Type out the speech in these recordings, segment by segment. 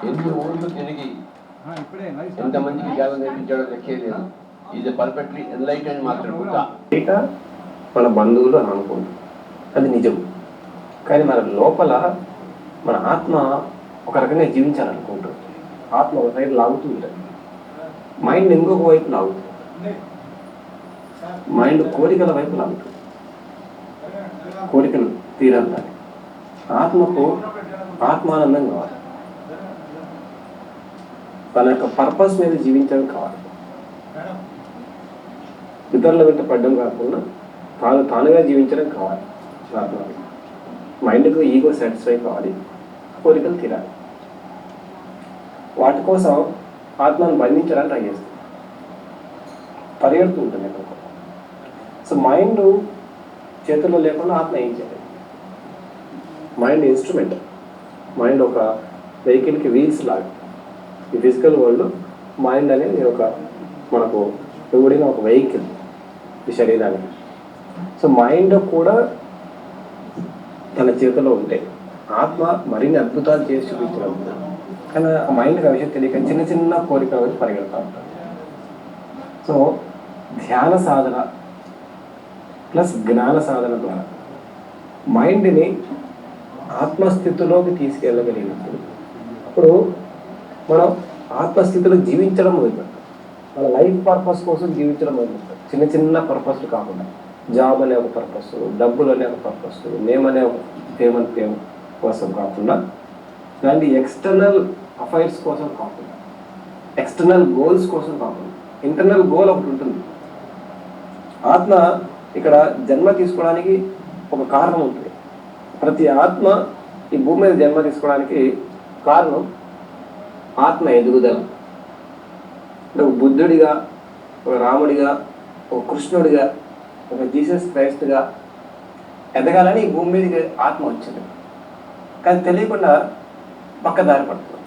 ఎన్ని ఊళ్ళు తిరిగి ఎంతమందికి ధ్యానం నేర్పించాడో లెక్కేలేదు. ఇది పర్ఫెక్ట్లీ ఎన్లైటెడ్ మాత్రం బయట మన బంధువులు అని అనుకుంటాం, అది నిజం. కానీ మన లోపల మన ఆత్మ ఒక రకంగా జీవించాలనుకుంటుంది. ఆత్మ ఒక సైడ్ లాగుతూ ఉంటుంది, మైండ్ ఇంకొక వైపు లాగుతుంది. మైండ్ కోరికల వైపు లాగుతుంది, కోరికలు తీరాలి. ఆత్మకు ఆత్మానందం కావాలి, తన యొక్క పర్పస్ మీద జీవించడం కావాలి. ఇతరుల వెంట పడ్డం కాకుండా తానుగా జీవించడం కావాలి. ఆత్మకి మైండ్కు ఈగో సాటిస్ఫై కావాలి, కోరికలు తీరాలి. వాటి కోసం ఆత్మను బంధించడానికి ట్రై చేస్తుంది, పరిగెడుతూ ఉంటుంది ఎక్కడికో. సో మైండ్ చేతుల్లో లేకుండా ఆత్మ ఏం చేయలేదు. మైండ్ ఇన్స్ట్రుమెంట్, మైండ్ ఒక వెహికల్కి వీల్స్ లాగా. ఈ ఫిజికల్ వరల్డ్ మైండ్ అనేది ఒక మనకు కూడిన ఒక వెహికల్ ఈ శరీరానికి. సో మైండ్ కూడా తన చేతిలో ఉంటే ఆత్మ మరిన్ని అద్భుతాలు చేసి చూపించడం. కానీ ఆ మైండ్కి ఆ విషయం తెలియక చిన్న చిన్న కోరికల వచ్చి పరిగెడతా ఉంటారు. సో ధ్యాన సాధన ప్లస్ జ్ఞాన సాధన ద్వారా మైండ్ని ఆత్మస్థితిలోకి తీసుకెళ్ళగలిగినప్పుడు అప్పుడు మనం ఆత్మస్థితిలో జీవించడం మొదలుపెడతాం. మన లైఫ్ పర్పస్ కోసం జీవించడం మొదలుపెడతాం. చిన్న చిన్న పర్పస్లు కాకుండా, జాబ్ అనే ఒక పర్పస్, డబ్బులు అనే ఒక పర్పస్, నేమ్ అనే ఒక ఫేమ్ కోసం కాకుండా, ఇలాంటి ఎక్స్టర్నల్ అఫైర్స్ కోసం కాకుండా, ఎక్స్టర్నల్ గోల్స్ కోసం కాకుండా, ఇంటర్నల్ గోల్ ఒకటి ఉంటుంది. ఆత్మ ఇక్కడ జన్మ తీసుకోవడానికి ఒక కారణం ఉంటుంది. ప్రతి ఆత్మ ఈ భూమి మీద జన్మ తీసుకోవడానికి కారణం ఆత్మ ఎదుగుదల. అంటే ఒక బుద్ధుడిగా, ఒక రాముడిగా, ఒక కృష్ణుడిగా, ఒక జీసస్ క్రైస్ట్గా ఎదగాలని ఈ భూమి మీదకి ఆత్మ వచ్చింది. కానీ తెలియకుండా పక్కదారి పడుతుంది.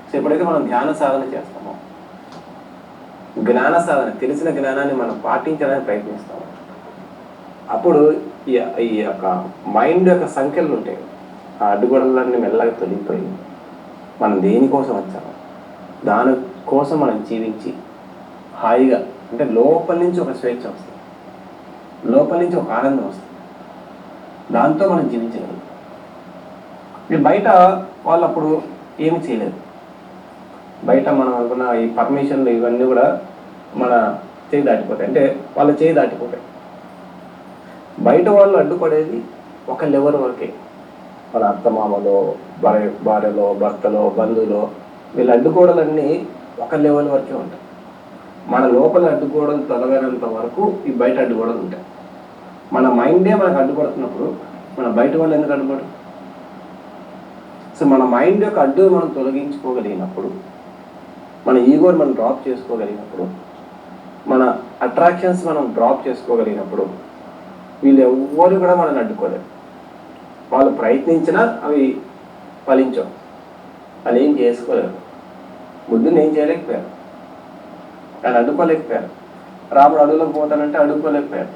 సో ఎప్పుడైతే మనం ధ్యాన సాధన చేస్తామో, జ్ఞాన సాధన, తెలిసిన జ్ఞానాన్ని మనం పాటించడానికి ప్రయత్నిస్తాము, అప్పుడు ఈ యొక్క మైండ్ యొక్క సంఖ్యలు ఉంటాయి. ఆ అడ్డుగోడలన్నీ మెల్లగా తొలగిపోయి మనం దేనికోసం వచ్చాము దానికోసం మనం జీవించి హాయిగా, అంటే లోపల నుంచి ఒక స్వేచ్ఛ వస్తుంది, లోపల నుంచి ఒక ఆనందం వస్తుంది, దాంతో మనం జీవించగలం. ఇది బయట వాళ్ళు అప్పుడు ఏమి చేయలేదు. బయట మనం అనుకున్న ఈ పర్మిషన్లు ఇవన్నీ కూడా మన చేయి దాటిపోతాయి, అంటే వాళ్ళ చేయి దాటిపోతాయి. బయట వాళ్ళు అడ్డుపడేది ఒక లెవెల్ వరకే. వాళ్ళ అత్తమామలో, భార్యలో, భర్తలో, బంధువులో, వీళ్ళు అడ్డుకోవడాలన్నీ ఒక లెవెల్ వరకే ఉంటాయి. మన లోపల అడ్డుకోవడం తొలగనంత వరకు ఈ బయట అడ్డుకోవడం ఉంటాయి. మన మైండే మనకు అడ్డుపడుతున్నప్పుడు మన బయట వాళ్ళు ఎందుకు అడ్డుపడరు? సో మన మైండ్ యొక్క అడ్డు మనం తొలగించుకోగలిగినప్పుడు, మన ఈగోని మనం డ్రాప్ చేసుకోగలిగినప్పుడు, మన అట్రాక్షన్స్ మనం డ్రాప్ చేసుకోగలిగినప్పుడు వీళ్ళు ఎవ్వరు కూడా మనల్ని అడ్డుకోలేరు. వాళ్ళు ప్రయత్నించినా అవి ఫలించవు, వాళ్ళు ఏం చేసుకోలేరు. బుద్ధుని ఏం చేయలేకపోయారు, ఆయన అడ్డుకోలేకపోయారు. రాముడు అడుగులోకి పోతానంటే అడ్డుకోలేకపోయారు.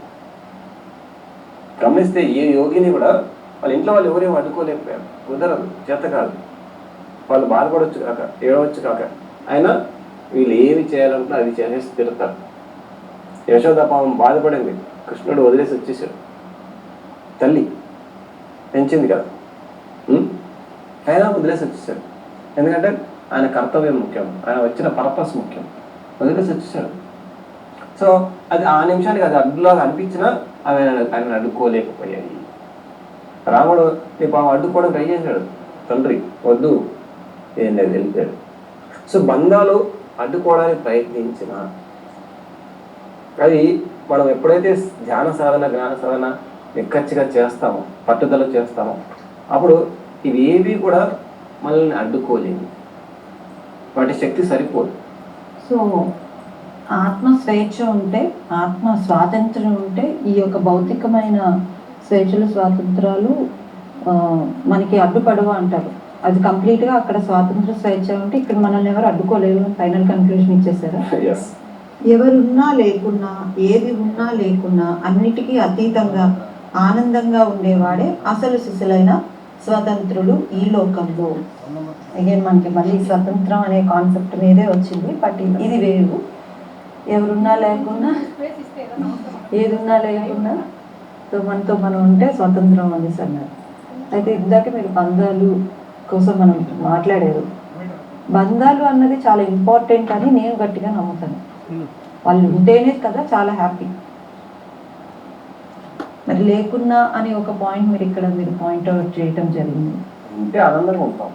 గమనిస్తే ఏ యోగిని కూడా వాళ్ళ ఇంట్లో వాళ్ళు ఎవరేమో అడ్డుకోలేకపోయారు. కుదరదు, చేత కాదు. వాళ్ళు బాధపడవచ్చు కాక, ఏడవచ్చు కాక, అయినా వీళ్ళు ఏమి చేయాలంటే అది చేసేసి తిడతారు. యశోద పాపం బాధపడింది, కృష్ణుడు వదిలేసి వచ్చేసాడు. తల్లి పెంచింది కదా, అయినా వదిలేసి వచ్చేసాడు. ఎందుకంటే ఆయన కర్తవ్యం ముఖ్యం, ఆయన వచ్చిన పర్పస్ ముఖ్యం, వదిలేసి వచ్చేసాడు. సో అది ఆ నిమిషానికి అది అడ్డులాగా అనిపించినా అవి ఆయన అడ్డుకోలేకపోయాయి. రాముడు నీ పాపం అడ్డుకోవడం ట్రై చేశాడు, తండ్రి వద్దు, ఏం లేదు, వెళ్ళిపోయాడు. సో బంధాలు అడ్డుకోవడానికి ప్రయత్నించిన అది మనం ఎప్పుడైతే ధ్యాన సాధన, జ్ఞాన సాధన నిక్కచ్చిగా చేస్తామో, పట్టుదల చేస్తామో, అప్పుడు ఇవి ఏవి కూడా మనల్ని అడ్డుకోలేవు, వాటి శక్తి సరిపోదు. సో ఆత్మ స్వేచ్ఛ ఉంటే, ఆత్మ స్వాతంత్రం ఉంటే ఈ యొక్క భౌతికమైన స్వేచ్ఛలు, స్వాతంత్రాలు మనకి అడ్డుపడవు అంటారు. అది కంప్లీట్గా అక్కడ స్వాతంత్ర స్వేచ్ఛ ఉంటే ఇక్కడ మనల్ని ఎవరు అడ్డుకోలేరు. Final conclusion ఇచ్చేసారా? ఎవరున్నా లేకున్నా, ఏది ఉన్నా లేకున్నా, అన్నిటికీ అతీతంగా ఆనందంగా ఉండేవాడే అసలు శిశులైన స్వతంత్రులు ఈ లోకంలో. అగైన్ మనకి మళ్ళీ స్వతంత్రం అనే కాన్సెప్ట్ మీదే వచ్చింది, బట్ ఇది వేరు. ఎవరున్నా లేకున్నా, ఏదున్నా లేకున్నా సో మనతో మనం ఉంటే స్వతంత్రం అనేసి అన్నారు. అయితే ఇందాక మీరు బంధాలు కోసం మనం మాట్లాడారు. బంధాలు అన్నది చాలా ఇంపార్టెంట్ అని నేను గట్టిగా నమ్ముతాను. వాళ్ళు ఉంటేనే కదా చాలా హ్యాపీ. మరి లేకున్నా అని ఒక పాయింట్ మీరు పాయింట్అవుట్ చేయటం జరిగింది. ఉంటే ఆనందంగా ఉంటాం,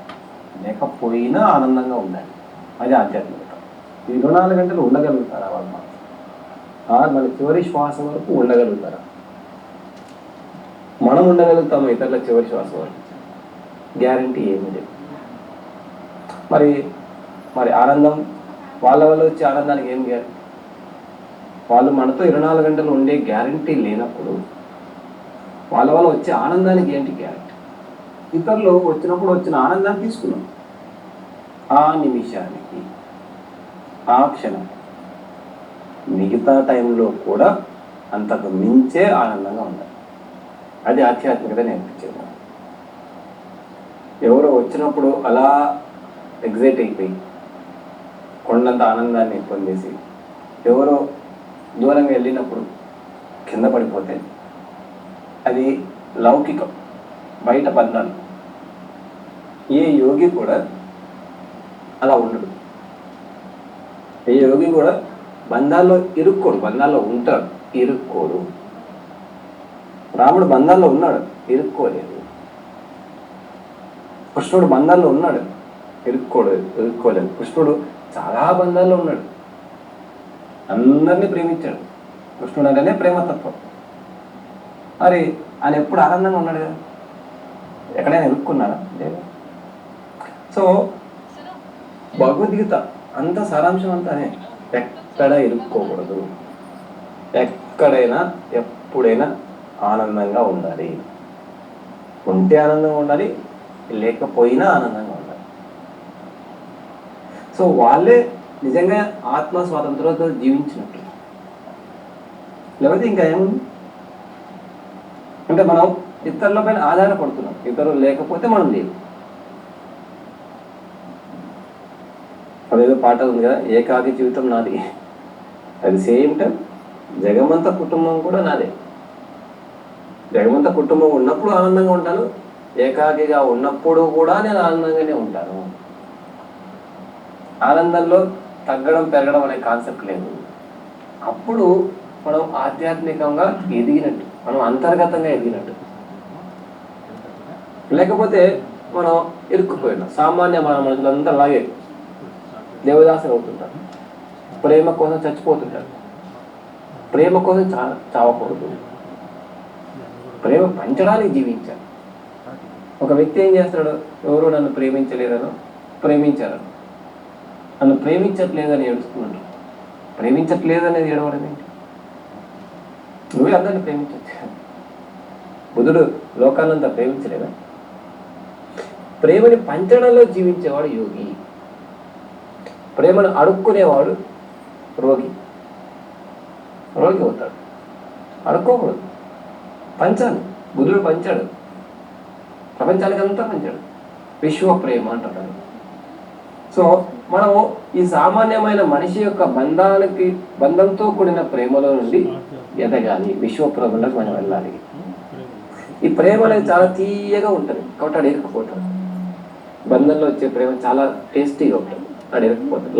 లేకపోయినా ఆనందంగా ఉండాలి. అది ఆధ్యాత్మికత. 24 గంటలు ఉండగలుగుతారా వాళ్ళు? మన చివరి శ్వాస వరకు ఉండగలుగుతారా? మనం ఉండగలుగుతాము ఇతరుల చివరి శ్వాస వరకు? గ్యారంటీ ఏమీ లేదు. మరి ఆనందం వాళ్ళ వల్ల వచ్చే ఆనందానికి ఏం గ్యారంటీ? వాళ్ళు మనతో 24 గంటలు ఉండే గ్యారంటీ లేనప్పుడు వాళ్ళ వల్ల వచ్చే ఆనందానికి ఏంటి గ్యారంటీ? ఇతరులు వచ్చినప్పుడు వచ్చిన ఆనందాన్ని తీసుకున్నాం. ఆ నిమిషానికి, ఆ క్షణం, మిగతా టైంలో కూడా అంతకు మించే ఆనందంగా ఉండాలి. అది ఆధ్యాత్మికత నేర్పించేది. ఎవరో వచ్చినప్పుడు అలా ఎగ్జైట్ అయిపోయి కొండంత ఆనందాన్ని పొందేసి ఎవరో దూరంగా వెళ్ళినప్పుడు కింద పడిపోతే అది లౌకికం, బయట బంధాలు. ఏ యోగి కూడా అలా ఉండడు. ఏ యోగి కూడా బంధాల్లో ఇరుక్కోడు, బంధాల్లో ఉంటాడు, ఇరుక్కోడు. రాముడు బంధాల్లో ఉన్నాడు, ఇరుక్కోలేదు. కృష్ణుడు బంధాల్లో ఉన్నాడు, ఇరుక్కోలేదు. కృష్ణుడు చాలా బంధాల్లో ఉన్నాడు, అందరినీ ప్రేమించాడు. కృష్ణుడు అంటేనే ప్రేమతత్వం. మరి ఆయన ఎప్పుడు ఆనందంగా ఉన్నాడు కదా, ఎక్కడైనా ఇరుక్కున్నాడా? లేదు. సో భగవద్గీత అంత సారాంశం అంతానే, ఎక్కడ ఇరుక్కోకూడదు, ఎక్కడైనా ఎప్పుడైనా ఆనందంగా ఉండాలి. ఉంటే ఆనందంగా ఉండాలి, లేకపోయినా ఆనందంగా ఉండాలి. సో వాళ్ళే నిజంగా ఆత్మ స్వాతంత్రంతో జీవించినట్టు. లేకపోతే ఇంకా ఏముంది అంటే మనం ఇతరుల పైన ఆధారపడుతున్నాం. ఇతరులు లేకపోతే మనం లేవు. అదేదో పాట ఉంది కదా, ఏకాకి జీవితం నాది. అది సేమ్ టైం జగమంత కుటుంబం కూడా నాదే. జగమంత కుటుంబం ఉన్నప్పుడు ఆనందంగా ఉంటాను, ఏకాకిగా ఉన్నప్పుడు కూడా నేను ఆనందంగానే ఉంటాను. ఆనందంలో తగ్గడం పెరగడం అనే కాన్సెప్ట్ లేదు. అప్పుడు మనం ఆధ్యాత్మికంగా ఎదిగినట్టు, మనం అంతర్గతంగా ఎదిగినట్టు. లేకపోతే మనం ఇరుక్కుపోయినాం. సామాన్య మన మనుషులంతా అలాగే దేవదాసులు అవుతుంటారు, ప్రేమ కోసం చచ్చిపోతుంటారు. ప్రేమ కోసం చావకూడదు, ప్రేమ పంచడానికి జీవించాలి. ఒక వ్యక్తి ఏం చేస్తాడు, ఎవరు నన్ను ప్రేమించలేదనో ప్రేమించారు, నన్ను ప్రేమించట్లేదని ఏడుస్తున్నాడు. ప్రేమించట్లేదనేది ఏడవడం ఏంటి? నువ్వే అందరిని ప్రేమించచ్చు. బుధుడు లోకాన్నంతా ప్రేమించలేదా? ప్రేమని పంచడంలో జీవించేవాడు యోగి. ప్రేమను అడుక్కునేవాడు రోగి అవుతాడు. అడుక్కోకూడదు, పంచాలి. బుధుడు పంచాడు, ప్రపంచానికి అంతా పంచాడు. విశ్వ ప్రేమ అంటాడు. సో మనము ఈ సామాన్యమైన మనిషి యొక్క బంధంతో కూడిన ప్రేమలో నుండి ఎదగాలి, విశ్వప్రేమలోకి మనం వెళ్ళాలి. ఈ ప్రేమ అనేది చాలా తీయగా ఉంటుంది, కాబట్టి అది ఇరుక్కుపోతాడు. బంధంలో వచ్చే ప్రేమ చాలా టేస్టీగా ఉంటుంది, అది ఇరుక్కుపోతాడు,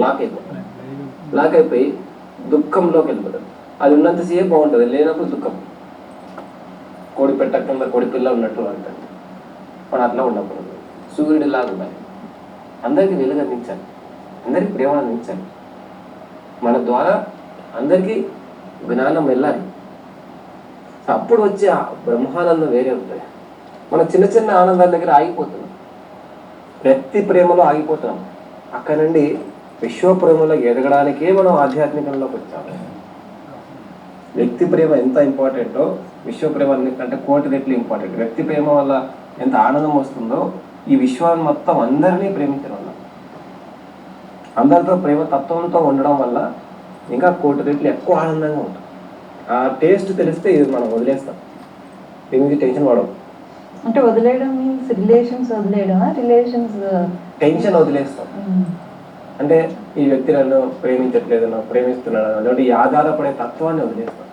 లాక్ అయిపోయి దుఃఖంలోకి వెళ్ళిపోతాడు. అది ఉన్నంతసేపు బాగుంటుంది, లేనప్పుడు దుఃఖం. కోడి పెట్టకుండా కోడి పిల్ల ఉన్నట్టు అంటాడు. మనం అట్లా ఉండకూడదు, సూర్యుడిలాగా ఉండాలి. అందరికీ వెలుగు అందించాలి, అందరికీ ప్రేమను అందించాలి. మన ద్వారా అందరికీ జ్ఞానం వెళ్ళాలి. అప్పుడు వచ్చే బ్రహ్మానందం వేరే ఉంటుంది. మన చిన్న చిన్న ఆనందాల దగ్గర ఆగిపోతున్నాం, వ్యక్తి ప్రేమలో ఆగిపోతున్నాం. అక్కడ నుండి విశ్వ ప్రేమలో ఎదగడానికే మనం ఆధ్యాత్మికంలోకి వచ్చాము. వ్యక్తి ప్రేమ ఎంత ఇంపార్టెంటో విశ్వ ప్రేమ అంటే కోటి రెట్లు ఇంపార్టెంట్. వ్యక్తి ప్రేమ వల్ల ఎంత ఆనందం వస్తుందో ఈ విశ్వాన్ని మొత్తం అందరినీ ప్రేమించడం వల్ల, అందరితో ప్రేమ తత్వంతో ఉండడం వల్ల ఇంకా కోటి రెట్లు ఎక్కువ ఆనందంగా ఉంటుంది. ఆ టేస్ట్ తెలిస్తే ఇది మనం వదిలేస్తాం, దీనికి టెన్షన్ పడవు. అంటే వదిలేయడం మీన్స్ రిలేషన్స్ వదిలేయడం, రిలేషన్స్ టెన్షన్ వదిలేస్తాం. అంటే ఈ వ్యక్తి నన్ను ప్రేమించట్లేదు, నన్ను ప్రేమిస్తున్నాడు అలాంటి ఈ ఆధారపడే తత్వాన్ని వదిలేస్తాం.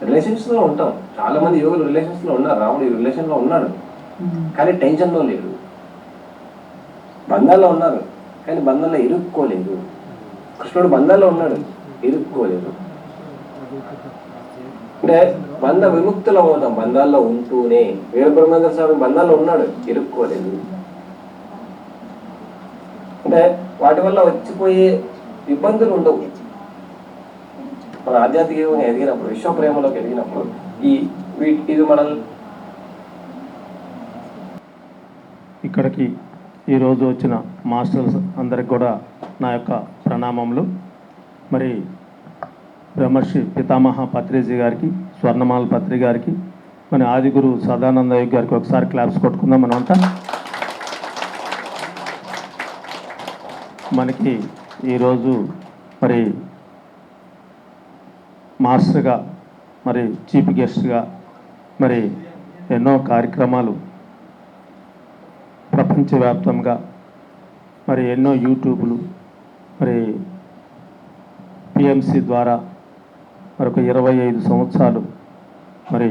రిలేషన్స్లో ఉంటాం, చాలా మంది యోగులు రిలేషన్స్లో ఉన్నారు. రాముడు ఈ రిలేషన్లో ఉన్నాడు కానీ టెన్షన్లో లేడు. బంధాల్లో ఉన్నారు కానీ బంధంలో ఇరుక్కోలేదు. కృష్ణుడు బంధాల్లో ఉన్నాడు, ఇరుక్కోలేదు. అంటే బంధ విముక్తులు అవుతాం బంధాల్లో ఉంటూనే. వీరబ్రహ్మేంద్ర స్వామి బంధాల్లో ఉన్నాడు, ఇరుక్కోలేదు. అంటే వాటి వల్ల వచ్చిపోయే ఇబ్బందులు ఉండవు. మన ఆధ్యాత్మికంగా ఎదిగినప్పుడు, విశ్వప్రేమలోకి ఎదిగినప్పుడు ఇది మనల్ని ఇక్కడికి ఈరోజు వచ్చిన మాస్టర్స్ అందరికి కూడా నా యొక్క ప్రణామములు. మరి బ్రహ్మర్షి పితామహ పత్రిజీ గారికి, స్వర్ణమాల పత్రి గారికి, మన ఆదిగురు సదానంద యోగి గారికి ఒకసారి క్లాప్స్ కొట్టుకుందాం మనమంతా. మనకి ఈరోజు మరి మాస్టర్గా, మరి చీఫ్ గెస్ట్గా మరి ఎన్నో కార్యక్రమాలు ప్రపంచవ్యాప్తంగా, మరి ఎన్నో యూట్యూబ్లు, మరి పిఎంసి ద్వారా మరొక 25 సంవత్సరాలు మరి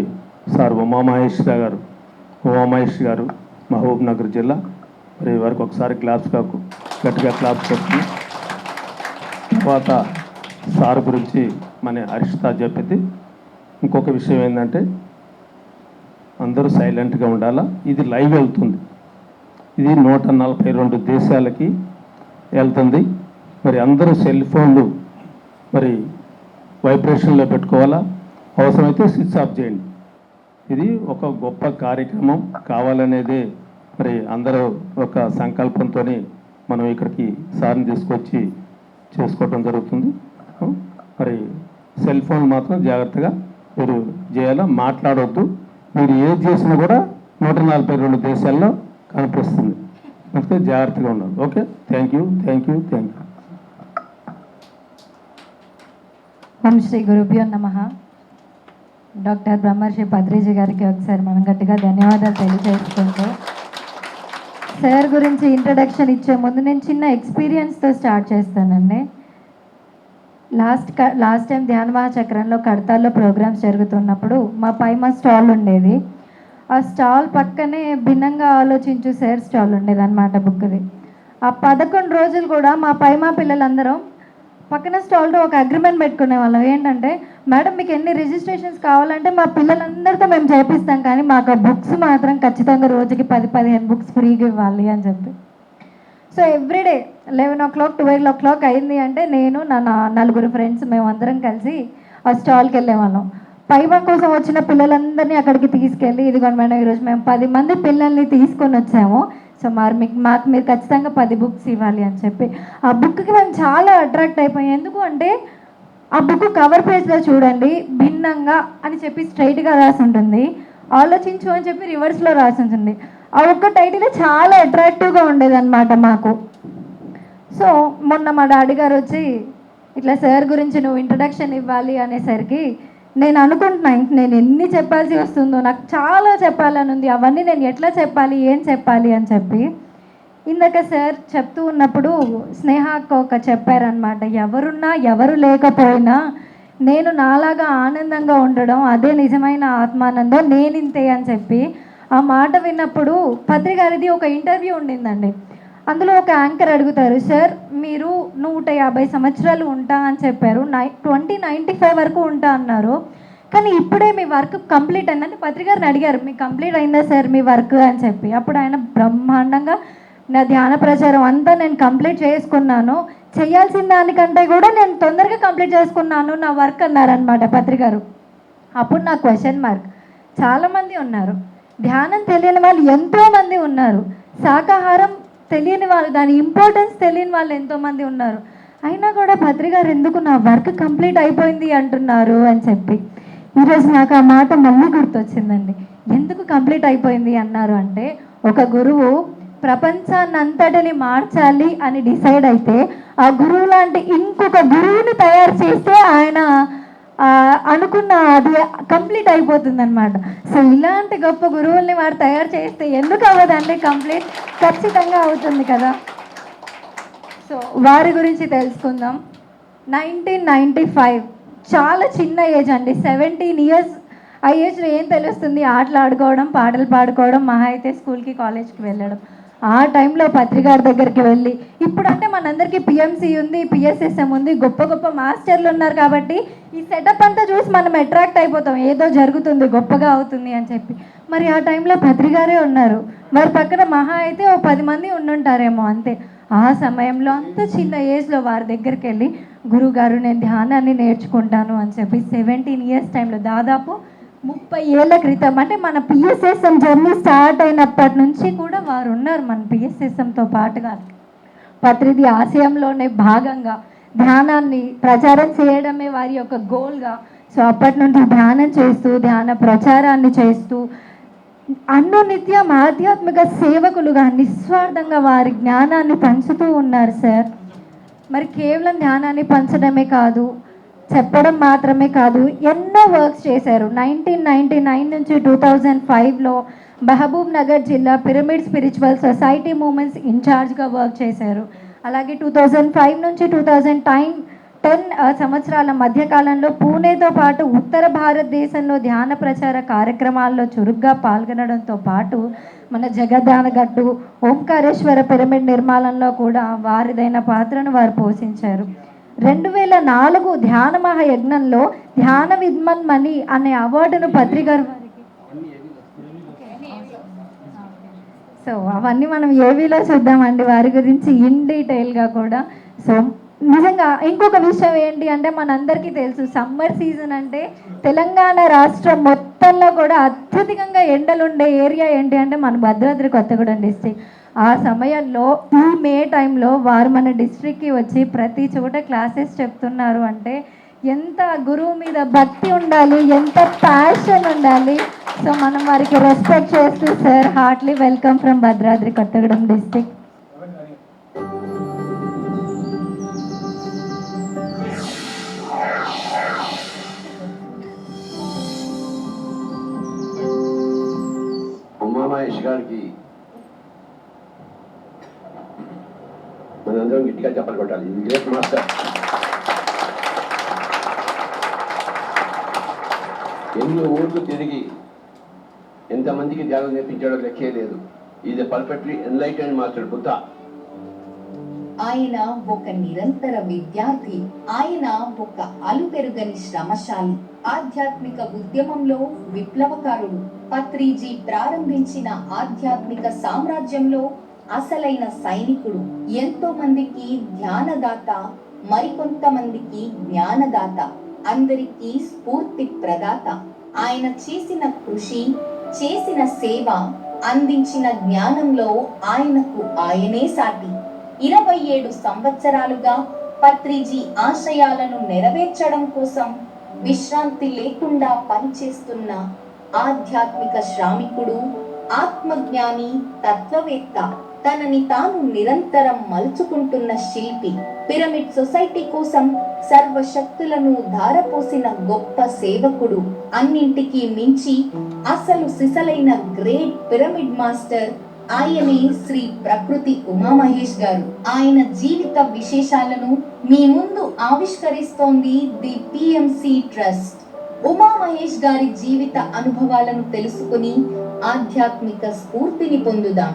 సార్ ఉమామహేశ్వర గారు మహబూబ్ నగర్ జిల్లా. మరి వారికి ఒకసారి గట్టిగా క్లాప్స్ కొడుతుంది. తర్వాత సార్ గురించి మన హర్షిత చెప్పింది. ఇంకొక విషయం ఏంటంటే అందరూ సైలెంట్గా ఉండాలా. ఇది లైవ్ వెళ్తుంది, ఇది 142 దేశాలకి వెళ్తుంది. మరి అందరూ సెల్ ఫోన్లు మరి వైబ్రేషన్లో పెట్టుకోవాలా, అవసరమైతే స్విచ్ ఆఫ్ చేయండి. ఇది ఒక గొప్ప కార్యక్రమం కావాలనేదే మరి అందరూ ఒక సంకల్పంతో మనం ఇక్కడికి సార్ని తీసుకొచ్చి చేసుకోవటం జరుగుతుంది. మరి సెల్ ఫోన్ మాత్రం జాగ్రత్తగా మీరు చేయాలా, మాట్లాడవద్దు. మీరు ఏది చేసినా కూడా 142 దేశాల్లో కనిపిస్తుంది, అందుకే జాగ్రత్తగా ఉండాలి. Okay, thank you. ఓం శ్రీ గురుభ్యో నమః. డాక్టర్ బ్రహ్మర్షి పత్రిజీ గారికి ఒకసారి మనం గట్టిగా ధన్యవాదాలు తెలియజేసుకుంటూ, సార్ గురించి ఇంట్రడక్షన్ ఇచ్చే ముందు నేను చిన్న ఎక్స్పీరియన్స్తో స్టార్ట్ చేస్తానండి. లాస్ట్ టైం ధ్యాన మహాచక్రంలో కడతాల్లో ప్రోగ్రామ్స్ జరుగుతున్నప్పుడు మా స్టాల్ ఉండేది. ఆ స్టాల్ పక్కనే భిన్నంగా ఆలోచించు సార్ స్టాల్ ఉండేది అనమాట, బుక్ది. ఆ 11 రోజులు కూడా మా పిల్లలందరం పక్కన స్టాల్తో ఒక అగ్రిమెంట్ పెట్టుకునే వాళ్ళం. ఏంటంటే, మేడం మీకు ఎన్ని రిజిస్ట్రేషన్స్ కావాలంటే మా పిల్లలందరితో మేము చేపిస్తాం, కానీ మాకు బుక్స్ మాత్రం ఖచ్చితంగా రోజుకి 10-15 బుక్స్ ఫ్రీగా ఇవ్వాలి అని చెప్పి. సో ఎవ్రీడే 11 o'clock 12 o'clock అయింది అంటే నేను నా 4 ఫ్రెండ్స్ మేమందరం కలిసి ఆ స్టాల్కి వెళ్ళేవాళ్ళం. పైమా కోసం వచ్చిన పిల్లలందరినీ అక్కడికి తీసుకెళ్ళి, ఇదిగోండి మేడం ఈరోజు మేము 10 మంది పిల్లల్ని తీసుకొని వచ్చాము, సో మాకు మీరు ఖచ్చితంగా 10 బుక్స్ ఇవ్వాలి అని చెప్పి. ఆ బుక్కి మేము చాలా అట్రాక్ట్ అయిపోయాం. ఎందుకు అంటే ఆ బుక్ కవర్ పేజ్లో చూడండి, భిన్నంగా అని చెప్పి స్ట్రైట్గా రాసి ఉంటుంది, ఆలోచించు అని చెప్పి రివర్స్లో రాసి ఉంటుంది. ఆ ఒక్క టైటిల్ చాలా అట్రాక్టివ్గా ఉండేదన్నమాట మాకు. సో మొన్న మా డాడీ గారు వచ్చి ఇట్లా సార్ గురించి నువ్వు ఇంట్రడక్షన్ ఇవ్వాలి అనేసరికి నేను అనుకుంటున్నాను, నేను ఎన్ని చెప్పాల్సి వస్తుందో, నాకు చాలా చెప్పాలని ఉంది, అవన్నీ నేను ఎట్లా చెప్పాలి, ఏం చెప్పాలి అని చెప్పి. ఇందాక సార్ చెప్తూ ఉన్నప్పుడు స్నేహకు ఒక చెప్పారనమాట, ఎవరున్నా ఎవరు లేకపోయినా నేను నాలాగా ఆనందంగా ఉండడం అదే నిజమైన ఆత్మానందం, నేనింతే అని చెప్పి. ఆ మాట విన్నప్పుడు పత్రి గారిది ఒక ఇంటర్వ్యూ ఉండిందండి. అందులో ఒక యాంకర్ అడుగుతారు, సార్ మీరు 150 సంవత్సరాలు ఉంటా అని చెప్పారు, 2095 వరకు ఉంటా అన్నారు, కానీ ఇప్పుడే మీ వర్క్ కంప్లీట్ అయిందంటే పత్రి గారిని అడిగారు, మీకు కంప్లీట్ అయిందా సార్ మీ వర్క్ అని చెప్పి. అప్పుడు ఆయన బ్రహ్మాండంగా నా ధ్యాన ప్రచారం అంతా నేను కంప్లీట్ చేసుకున్నాను, చేయాల్సిన దానికంటే కూడా నేను తొందరగా కంప్లీట్ చేసుకున్నాను నా వర్క్ అన్నారనమాట పత్రి గారు. అప్పుడు నా క్వశ్చన్ మార్క్. చాలామంది ఉన్నారు, ధ్యానం తెలియని వాళ్ళు ఎంతోమంది ఉన్నారు, శాకాహారం తెలియని వాళ్ళు, దాని ఇంపార్టెన్స్ తెలియని వాళ్ళు ఎంతోమంది ఉన్నారు, అయినా కూడా పత్రి గారు ఎందుకు నా వర్క్ కంప్లీట్ అయిపోయింది అంటున్నారు అని చెప్పి. ఈరోజు నాకు ఆ మాట మళ్ళీ గుర్తొచ్చిందండి. ఎందుకు కంప్లీట్ అయిపోయింది అన్నారు అంటే, ఒక గురువు ప్రపంచాన్ని అంతటిని మార్చాలి అని డిసైడ్ అయితే ఆ గురువు లాంటి ఇంకొక గురువుని తయారు చేస్తే ఆయన అనుకున్న అది కంప్లీట్ అయిపోతుంది అనమాట. సో ఇలాంటి గొప్ప గురువుల్ని వారు తయారు చేస్తే ఎందుకు అవ్వదండి, కంప్లీట్ ఖచ్చితంగా అవుతుంది కదా. సో వారి గురించి తెలుసుకుందాం. 1995 చాలా చిన్న ఏజ్ అండి, 17 years. ఆ ఏజ్లో ఏం తెలుస్తుంది, ఆటలు ఆడుకోవడం, పాటలు పాడుకోవడం, మహా అయితే స్కూల్కి కాలేజ్కి వెళ్ళడం. ఆ టైంలో పత్రికారి దగ్గరికి వెళ్ళి, ఇప్పుడు అంటే మనందరికీ పిఎంసి ఉంది, పిఎస్ఎస్ఎం ఉంది, గొప్ప గొప్ప మాస్టర్లు ఉన్నారు కాబట్టి ఈ సెటప్ అంతా చూసి మనం అట్రాక్ట్ అయిపోతాం, ఏదో జరుగుతుంది, గొప్పగా అవుతుంది అని చెప్పి. మరి ఆ టైంలో పత్రికారే ఉన్నారు, వారి పక్కన మహా అయితే ఓ 10 మంది ఉండుంటారేమో అంతే. ఆ సమయంలో అంత చిన్న ఏజ్లో వారి దగ్గరికి వెళ్ళి, గురువుగారు నేను ధ్యానాన్ని నేర్చుకుంటాను అని చెప్పి 17 years టైంలో, దాదాపు 30 ఏళ్ల క్రితం, అంటే మన పిఎస్ఎస్ఎం జర్నీ స్టార్ట్ అయినప్పటి నుంచి కూడా వారు ఉన్నారు మన పిఎస్ఎస్ఎంతో పాటుగా. పత్రిది ఆశయంలోనే భాగంగా ధ్యానాన్ని ప్రచారం చేయడమే వారి యొక్క గోల్గా. సో అప్పటి నుండి ధ్యానం చేస్తూ, ధ్యాన ప్రచారాన్ని చేస్తూ, నిత్యం ఆధ్యాత్మిక సేవకులుగా నిస్వార్థంగా వారి జ్ఞానాన్ని పంచుతూ ఉన్నారు సార్. మరి కేవలం ధ్యానాన్ని పంచడమే కాదు, చెప్పడం మాత్రమే కాదు, ఎన్నో వర్క్స్ చేశారు. 1999 నుంచి 2005లో మహబూబ్ నగర్ జిల్లా పిరమిడ్ స్పిరిచువల్ సొసైటీ మూమెంట్స్ ఇన్ఛార్జ్గా వర్క్ చేశారు. అలాగే 2005 నుంచి 2010 సంవత్సరాల మధ్యకాలంలో పూణేతో పాటు ఉత్తర భారతదేశంలో ధ్యాన ప్రచార కార్యక్రమాల్లో చురుగ్గా పాల్గొనడంతో పాటు మన జగదానగట్టు, ఓంకారేశ్వర పిరమిడ్ నిర్మాణంలో కూడా వారిదైన పాత్రను వారు పోషించారు. 2004 ధ్యాన మహాయజ్ఞంలో ధ్యాన విద్మన్మణి అనే అవార్డును పత్రికారు వారికి. సో అవన్నీ మనం ఏవీలో చూద్దామండి వారి గురించి ఇన్ డీటెయిల్గా కూడా. సో నిజంగా ఇంకొక విషయం ఏంటి అంటే, మనందరికీ తెలుసు సమ్మర్ సీజన్ అంటే తెలంగాణ రాష్ట్రం మొత్తంలో కూడా అత్యధికంగా ఎండలు ఉండే ఏరియా ఏంటి అంటే మన భద్రాద్రి కొత్తగూడెం డిస్ట్రిక్ట్. ఆ సమయంలో ఈ మే టైంలో వారు మన డిస్ట్రిక్ట్కి వచ్చి ప్రతి చోట క్లాసెస్ చెప్తున్నారు అంటే ఎంత గురువు మీద భక్తి ఉండాలి, ఎంత ప్యాషన్ ఉండాలి. సో మనం వారికి రెస్పెక్ట్ చేస్తూ, sir heartly welcome from Bhadradri Kothagudem district. Umamahesh గారికి మనందరం గట్టిగా చెప్పలు కొట్టాలి. ఇది గ్రేట్ మాస్టర్. ఎన్ని ఊర్లు తిరిగి ఎంతమందికి ధ్యానం నేర్పించాడో లెక్కే లేదు. ఇది పర్ఫెక్ట్లీ ఎన్లైటెండ్ మాస్టర్ బుద్ధ. ఆయన ఒక నిరంతర విద్యార్థి, ఆయన ఒక అలుపెరుగని శ్రమశాలి, ఆధ్యాత్మిక ఉద్యమంలో విప్లవకారుడు. పత్రిజీ ప్రారంభించిన ఆధ్యాత్మిక సామ్రాజ్యంలో అసలైన సైనికుడు. ఎంతో మందికి ధ్యానదాత, మరికొంతమందికి జ్ఞానదాత, అందరికీ స్ఫూర్తి ప్రదాత. ఆయన చేసిన కృషి, చేసిన సేవ, అందించిన జ్ఞానంలో ఆయనకు ఆయనే సాటి. 27 సంవత్సరాలుగా పత్రిజీ ఆశయాలను నెరవేర్చడం కోసం విశ్రాంతి లేకుండా పనిచేస్తున్న ఆధ్యాత్మిక శ్రామికుడు, ఆత్మజ్ఞాని, తత్వవేత్త, తనని తాను నిరంతరం మలుచుకుంటున్న శిల్పి, పిరమిడ్ సొసైటీ కోసం సర్వశక్తులను ధారపోసిన గొప్ప సేవకుడు, అన్నింటికీ మించి అసలు సిసలైన గ్రేట్ పిరమిడ్ మాస్టర్ ఆయనే శ్రీ ప్రకృతి ఉమామహేష్ గారు. ఆయన జీవిత విశేషాలను మీ ముందు ఆవిష్కరిస్తోంది ది పిఎంసి ట్రస్ట్. ఉమామహేష్ గారి జీవిత అనుభవాలను తెలుసుకుని ఆధ్యాత్మిక స్ఫూర్తిని పొందుదాం.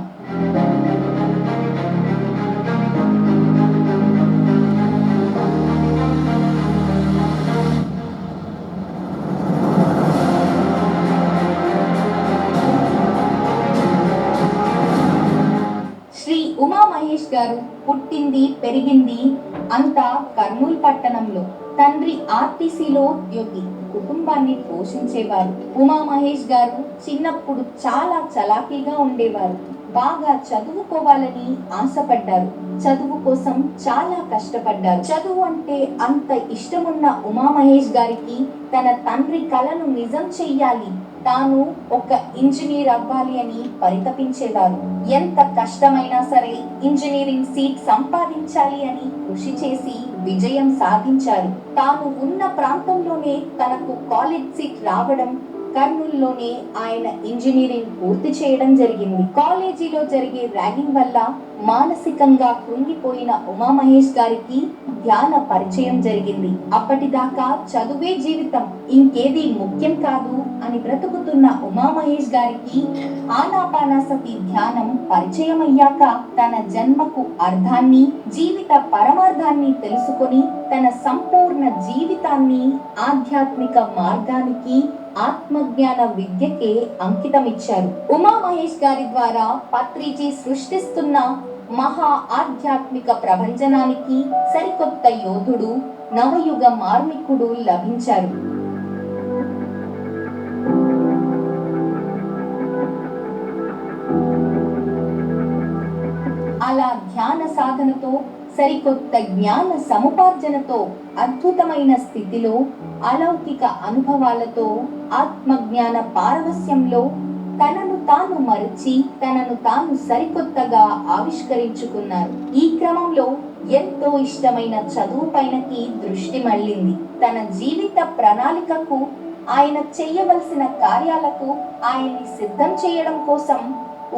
శ్రీ ఉమామహేష్ గారు పుట్టింది, పెరిగింది అంతా కర్నూలు పట్టణంలో. తండ్రి ఆర్టీసీలో ఉద్యోగి, కుటుంబాన్ని పోషించేవారు. ఉమామహేష్ గారు చిన్నప్పుడు చాలా చలాకీగా ఉండేవారు. బాగా చదువుకోవాలని ఆశపడ్డారు. చదువు కోసం చాలా కష్టపడ్డారు. చదువు అంటే అంత ఇష్టమున్న ఉమామహేష్ గారికి తన తండ్రి కలను నిజం చెయ్యాలి, తాను ఒక ఇంజనీర్ అవ్వాలి అని పరితపించేవారు. ఎంత కష్టమైనా సరే ఇంజనీరింగ్ సీట్ సంపాదించాలి అని కృషి చేసి విజయం సాధించారు. తాను ఉన్న ప్రాంతంలోనే తనకు కాలేజ్ సీట్ రావడం, కర్నూలులోనే ఆయన ఇంజనీరింగ్ పూర్తి చేయడం జరిగింది. కాలేజీలో జరిగే ర్యాగింగ్ వల్ల మానసికంగా కృంగిపోయిన ఉమామహేష్ గారికి ధ్యాన పరిచయం జరిగింది. అప్పటిదాకా చదువే జీవితం, ఇంకేది ముఖ్యం కాదు అని బ్రతుకుతున్న ఉమామహేష్ గారికి ఆనాపానసతి ధ్యానం పరిచయం అయ్యాక తన జన్మకు అర్థాన్ని, జీవిత పరమార్థాన్ని తెలుసుకొని తన సంపూర్ణ జీవితాన్ని ఆధ్యాత్మిక మార్గానికి, ఆత్మజ్ఞాన విద్యకే అంకితమిచ్చారు. ఉమామహేష్ గారి ద్వారా పత్రిజీ సృష్టిస్తున్న మహా ఆధ్యాత్మిక ప్రభంజనానికి సరికొత్త యోధుడు, నవయుగ మార్మికుడు లభించారు. అలా ధ్యాన సాధనతో, సరికొత్త జ్ఞాన సముపార్జనతో, అద్భుతమైన స్థితిలో, అలౌకిక అనుభవాలతో, ఆత్మజ్ఞాన పారవస్యంలో తనను తాను మరచి తనను తాను సరికొత్తగా ఆవిష్కరించుకున్నారు. ఈ క్రమంలో ఎంతో ఇష్టమైన చదువు పైనకి దృష్టి మళ్ళింది. తన జీవిత ప్రణాళికకు, ఆయన చేయవలసిన కార్యాలకు ఆయన్ని సిద్ధం చేయడం కోసం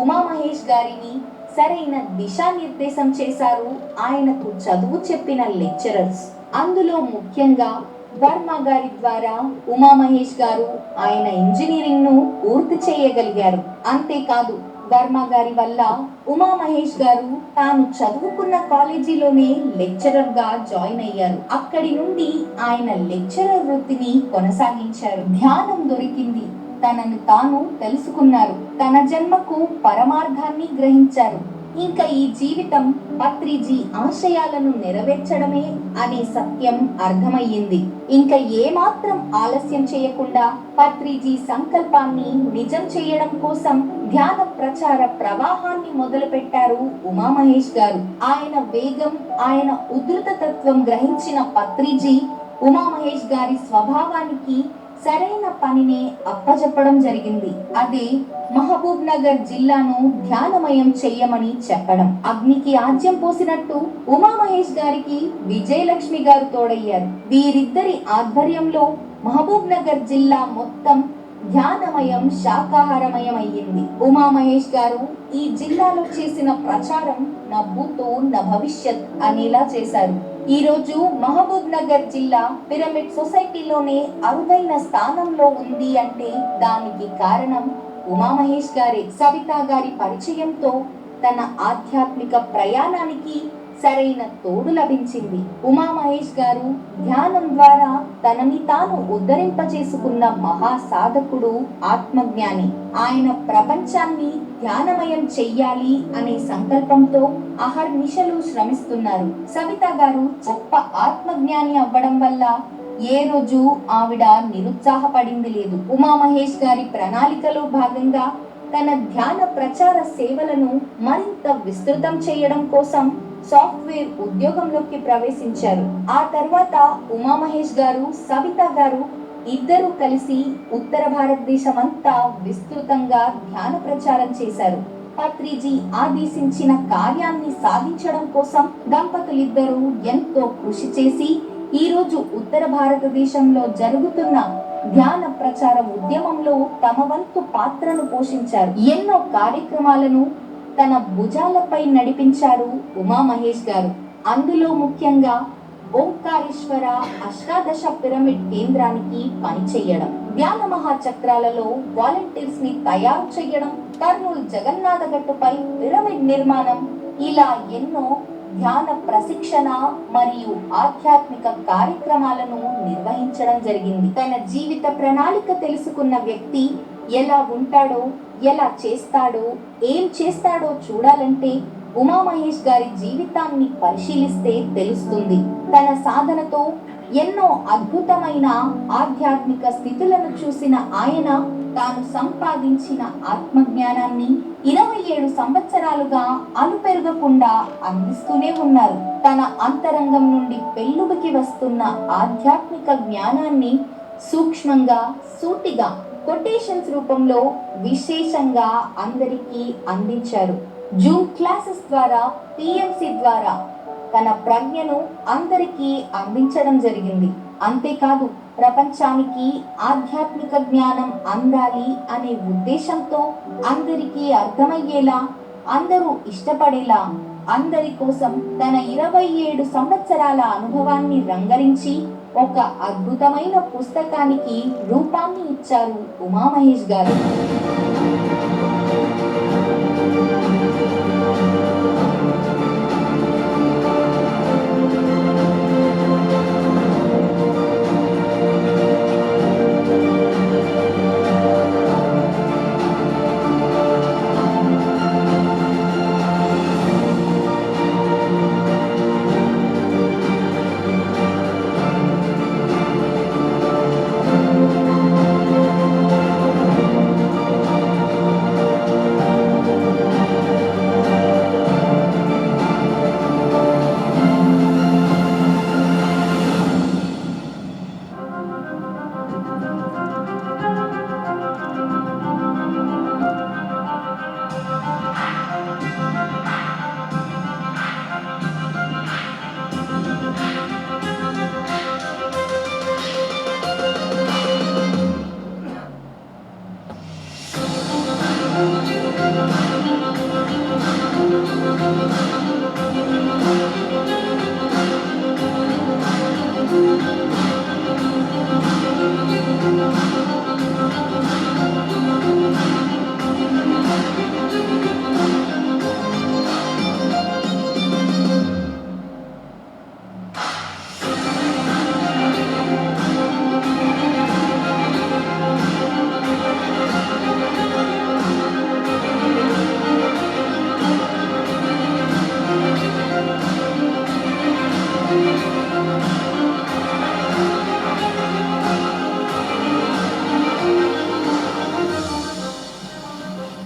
ఉమామహేష్ గారిని సరైన దిశానిర్దేశం చేశారు ఆయనకు చదువు చెప్పిన లెక్చరర్స్. అందులో ముఖ్యంగా వర్మ గారి ద్వారా ఉమామహేష్ గారు ఆయన ఇంజనీరింగ్ ను పూర్తి చేయగలిగారు. అంతేకాదు వర్మ గారి వల్ల ఉమామహేష్ గారు తాను చదువుకున్న కాలేజీలోనే లెక్చరర్ గా జాయిన్ అయ్యారు. అక్కడి నుండి ఆయన లెక్చరర్ వృత్తిని కొనసాగించారు. ధ్యానం దొరికింది, తనను తాను తెలుసుకున్నారు, తన జన్మకు పరమార్థాన్ని గ్రహించారు. ఇంకా ఈ జీవితం పత్రిజీ ఆశయాలను నెరవేర్చడమే అనే సత్యం అర్థమయ్యింది. ఇంకా ఏమాత్రం ఆలస్యం చేయకుండా పత్రిజీ సంకల్పాన్ని నిజం చేయడం కోసం ధ్యాన ప్రచార ప్రవాహాన్ని మొదలుపెట్టారు ఉమామహేష్ గారు. ఆయన వేగం, ఆయన ఉధృత తత్వం గ్రహించిన పత్రిజీ ఉమామహేష్ గారి స్వభావానికి సరైన పనినే అప్పచెప్పడం జరిగింది. అదే మహబూబ్ నగర్ జిల్లాను ధ్యానమయం చెయ్యమని చెప్పడం. అగ్నికి ఆజ్యం పోసినట్టు ఉమామహేష్ గారికి విజయలక్ష్మి గారు తోడయ్యారు. వీరిద్దరి ఆధ్వర్యంలో మహబూబ్ నగర్ జిల్లా మొత్తం ధ్యానమయం, శాకాహారమయం అయ్యింది. ఉమామహేష్ గారు ఈ జిల్లాలో చేసిన ప్రచారం నా భూతో నా భవిష్యత్ అనేలా చేశారు. ఈ రోజు మహబూబ్ నగర్ జిల్లా పిరమిడ్ సొసైటీలోనే అరుదైన స్థానంలో ఉంది అంటే దానికి కారణం ఉమామహేష్ గారే. సవితా గారి పరిచయంతో తన ఆధ్యాత్మిక ప్రయాణానికి సరైన తోడు లభించింది. ఉమామహేష్ గారు ధ్యానం ద్వారా తనని తాను ఉద్ధరింపచేసుకున్న మహా సాధకుడు, ఆత్మజ్ఞాని. ఆయన ప్రపంచాన్ని ధ్యానమయం చెయ్యాలి అనే సంకల్పంతో అహర్నిశలు శ్రమిస్తున్నారు. సవితా గారు గొప్ప ఆత్మజ్ఞాని అవ్వడం వల్ల ఏ రోజు ఆవిడ నిరుత్సాహపడింది లేదు. ఉమామహేష్ గారి ప్రణాళికలో భాగంగా తన ధ్యాన ప్రచార సేవలను మరింత విస్తృతం చేయడం కోసం సాఫ్ట్వేర్ ఉద్యోగంలోకి ప్రవేశించారు. ఆ తర్వాత ఉమామహేష్ గారు, సవితా గారు ఇద్దరు కలిసి ఉత్తర భారతదేశం అంతా విస్తృతంగా ధ్యాన ప్రచారం చేశారు. పత్రిజీ ఆదేశించిన కార్యాన్ని సాధించడం కోసం దంపతులిద్దరూ ఎంతో కృషి చేసి ఈ రోజు ఉత్తర భారతదేశంలో జరుగుతున్న ధ్యాన ప్రచార ఉద్యమంలో తమ వంతు పాత్రను పోషించారు. ఎన్నో కార్యక్రమాలను తన భుజాలపై నడిపించారు ఉమామహేష్ గారు. అందులో ముఖ్యంగా ఓంకారేశ్వర అష్టాదశ పిరమిడ్ కేంద్రానికి పనిచేయడం, ధ్యాన మహాచక్రాలలో వాలంటీర్స్ ని తయారు చేయడం, కర్నూలు జగన్నాథ గట్టుపై పిరమిడ్ నిర్మాణం, ఇలా ఎన్నో ధ్యాన ప్రశిక్షణ మరియు ఆధ్యాత్మిక కార్యక్రమాలను నిర్వహించడం జరిగింది. తన జీవిత ప్రణాళిక తెలుసుకున్న వ్యక్తి ఎలా ఉంటాడో, ఎలా చేస్తాడో, ఏం చేస్తాడో చూడాలంటే ఉమామహేష్ గారి జీవితాన్ని పరిశీలిస్తే తెలుస్తుంది. తన సాధనతో ఎన్నో అద్భుతమైన ఆధ్యాత్మిక స్థితులను చూసిన ఆయన తాను సంపాదించిన ఆత్మజ్ఞానాన్ని 27 సంవత్సరాలుగా అలుపెరగకుండా అందిస్తూనే ఉన్నారు. తన అంతరంగం నుండి పెళ్ళుబికి వస్తున్న ఆధ్యాత్మిక జ్ఞానాన్ని సూక్ష్మంగా, సూటిగా కొటేషన్స్ రూపంలో విశేషంగా అందరికీ అందించారు. జూమ్ క్లాసెస్ ద్వారా, పిఎంసి ద్వారా తన ప్రజ్ఞను అందరికీ అందించడం జరిగింది. అంతేకాదు ప్రపంచానికి ఆధ్యాత్మిక జ్ఞానం అందాలి అనే ఉద్దేశంతో అందరికీ అర్థమయ్యేలా, అందరూ ఇష్టపడేలా, అందరి కోసం తన 27 సంవత్సరాల అనుభవాన్ని రంగరించి ఒక అద్భుతమైన పుస్తకానికి రూపాన్ని ఇచ్చారు ఉమామహేష్ గారు.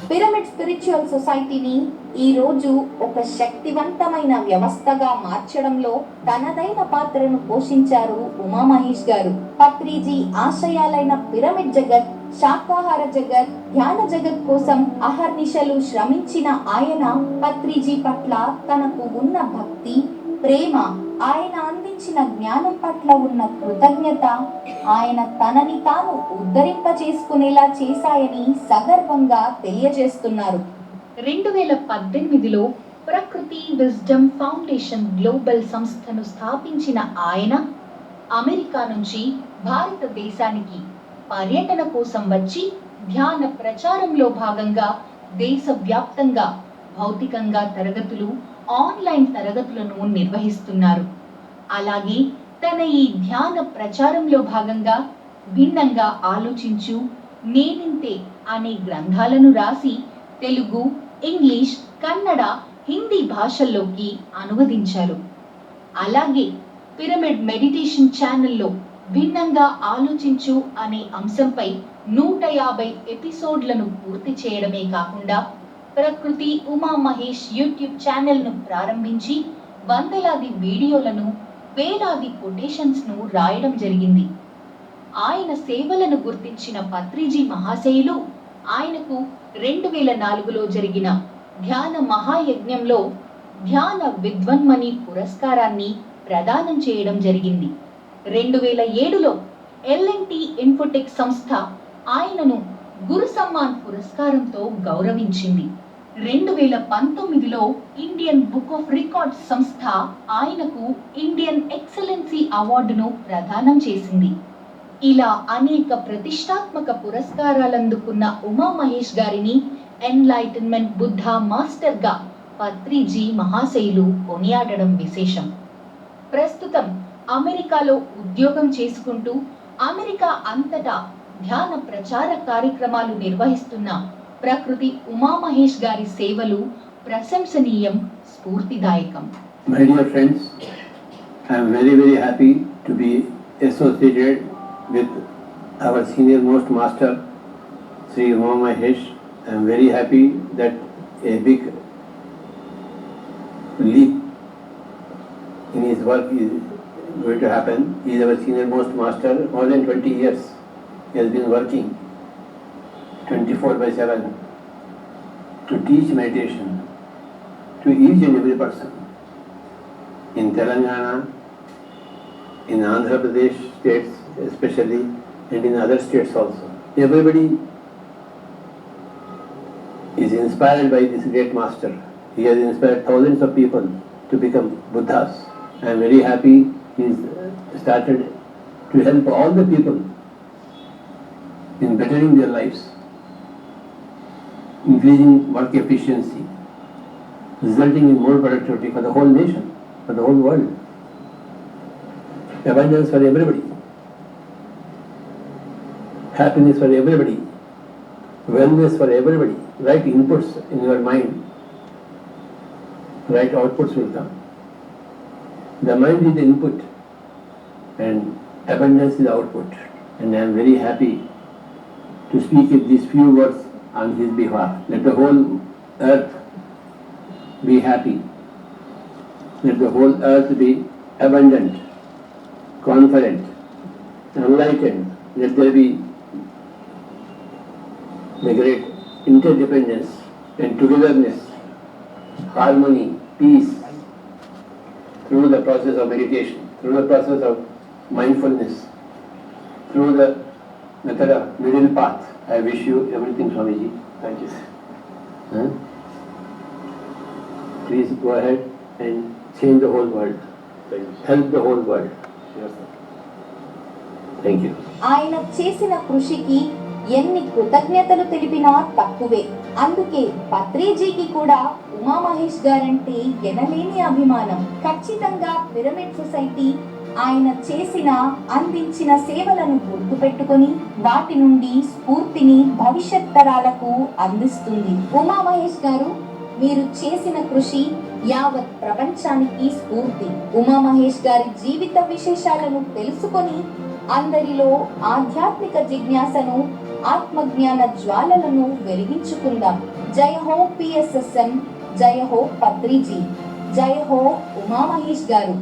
పిరమిడ్ స్పిరిచువల్ సొసైటీని ఈ రోజు ఒక శక్తివంతమైన వ్యవస్థగా మార్చడంలో తనదైన పాత్రను పోషించారు ఉమామహేష్ గారు. పత్రిజీ ఆశయాలైన పిరమిడ్ జగత్, శాకాహార జగత్, ధ్యాన జగత్ కోసం అహర్నిశలు శ్రమించిన ఆయన పత్రిజీ పట్ల తనకు ఉన్న భక్తి, ప్రేమ, ఆయన అందించిన జ్ఞానం పట్ల ఉన్న కృతజ్ఞత ఆయన తనని తాను ఉద్ధరింప చేసుకునేలా చేశాయని సగర్వంగా తెలియజేస్తున్నారు. 2018లో ప్రకృతి విజ్డమ్ ఫౌండేషన్ గ్లోబల్ సంస్థను స్థాపించిన ఆయన అమెరికా నుంచి భారతదేశానికి పర్యటన కోసం వచ్చి ధ్యాన ప్రచారంలో భాగంగా దేశవ్యాప్తంగా భౌతికంగా తరగతులు, ఆన్లైన్ తరగతులను నిర్వహిస్తున్నారు. అలాగే తన ఈ ధ్యాన ప్రచారంలో భాగంగా భిన్నంగా ఆలోచించు, నేనింతే అనే గ్రంథాలను రాసి తెలుగు, ఇంగ్లీష్, కన్నడ, హిందీ భాషల్లోకి అనువదించారు. అలాగే పిరమిడ్ మెడిటేషన్ ఛానల్లో భిన్నంగా ఆలోచించు అనే అంశంపై 150 ఎపిసోడ్లను పూర్తి చేయడమే కాకుండా ప్రకృతి ఉమామహేష్ యూట్యూబ్ ఛానల్ను ప్రారంభించి వందలాది వీడియోలను, వేలాది కొటేషన్స్ను రాయడం జరిగింది. ఆయన సేవలను గుర్తించిన పత్రిజీ మహాశయులు ఆయనకు 2004లో జరిగిన ధ్యాన మహాయజ్ఞంలో ధ్యాన విద్వన్మణి పురస్కారాన్ని ప్రదానం చేయడం జరిగింది. 2007లో ఎల్&టి ఇన్ఫోటెక్ సంస్థ ఆయనను గురు సమ్మాన్ పురస్కారంతో గౌరవించింది. 2019లో ఇండియన్ బుక్ ఆఫ్ రికార్డ్స్ సంస్థ ఆయనకు ఇండియన్ ఎక్సలెన్సీ అవార్డును ప్రదానం చేసింది. ఇలా అనేక ప్రతిష్టాత్మక పురస్కారాలందుకున్న ఉమామహేష్ గారిని ఎన్లైటన్మెంట్ బుద్ధ మాస్టర్గా పత్రిజీ మహాశయులు కొనియాడడం విశేషం. ప్రస్తుతం అమెరికాలో ఉద్యోగం చేసుకుంటూ అమెరికా అంతటా ధ్యాన ప్రచార కార్యక్రమాలు నిర్వహిస్తున్న ప్రకృతి ఉమామహేష్ గారి సేవలు ప్రశంసనీయం, స్ఫూర్తిదాయకం. My dear friends, I am very very happy to be associated with our senior most master Sri Umamahesh. I am very happy that a big leap in his work is going to happen. He is our senior most master. More than 20 years he has been working 24/7 to teach meditation to each and every person in Telangana, in Andhra Pradesh states especially, and in other states also. Everybody is inspired by this great master. He has inspired thousands of people to become Buddhas. I am very happy he has started to help all the people in bettering their lives, increasing work efficiency, resulting in more productivity for the whole nation, for the whole world. Abundance for everybody, happiness for everybody, wellness for everybody. Right inputs in your mind, right outputs will come. The mind is the input and abundance is the output. And I am very happy to speak these few words on his behalf. Let the whole earth be happy. Let the whole earth be abundant, confident, enlightened. Let there be the great interdependence and togetherness, harmony, peace through the process of meditation, through the process of mindfulness, through the method of middle path. I wish you everything, Swamiji. Thank you, sir. Huh? Please go ahead and change the whole world. Thank you, sir. Help the whole world. Yes, sir. Thank you. ఆయన చేసిన కృషికి ఎన్ని కృతజ్ఞతలు తెలిపినా తక్కువే. అందుకే పత్రిజీకి కూడా Umamahesh guarantee ఎనలేని అభిమానం. ఖచ్చితంగా పిరమిడ్ సొసైటీ ఆయన చేసిన అందించిన సేవలను గుర్తుపెట్టుకొని వాటి నుండి స్ఫూర్తిని భవిష్యత్ తరాలకు అందిస్తుంది. ఉమామహేష్ గారు, మీరు చేసిన కృషి యావత్ ప్రపంచానికి స్ఫూర్తి. ఉమామహేష్ గారి జీవిత విశేషాలను తెలుసుకొని అందరిలో ఆధ్యాత్మిక జిజ్ఞాసను, ఆత్మజ్ఞాన జ్వాలలను వెలిగించుకుందాం. జయ హో PSSM, జయ హో పత్రిజీ, జయ హో ఉమామహేష్ గారు.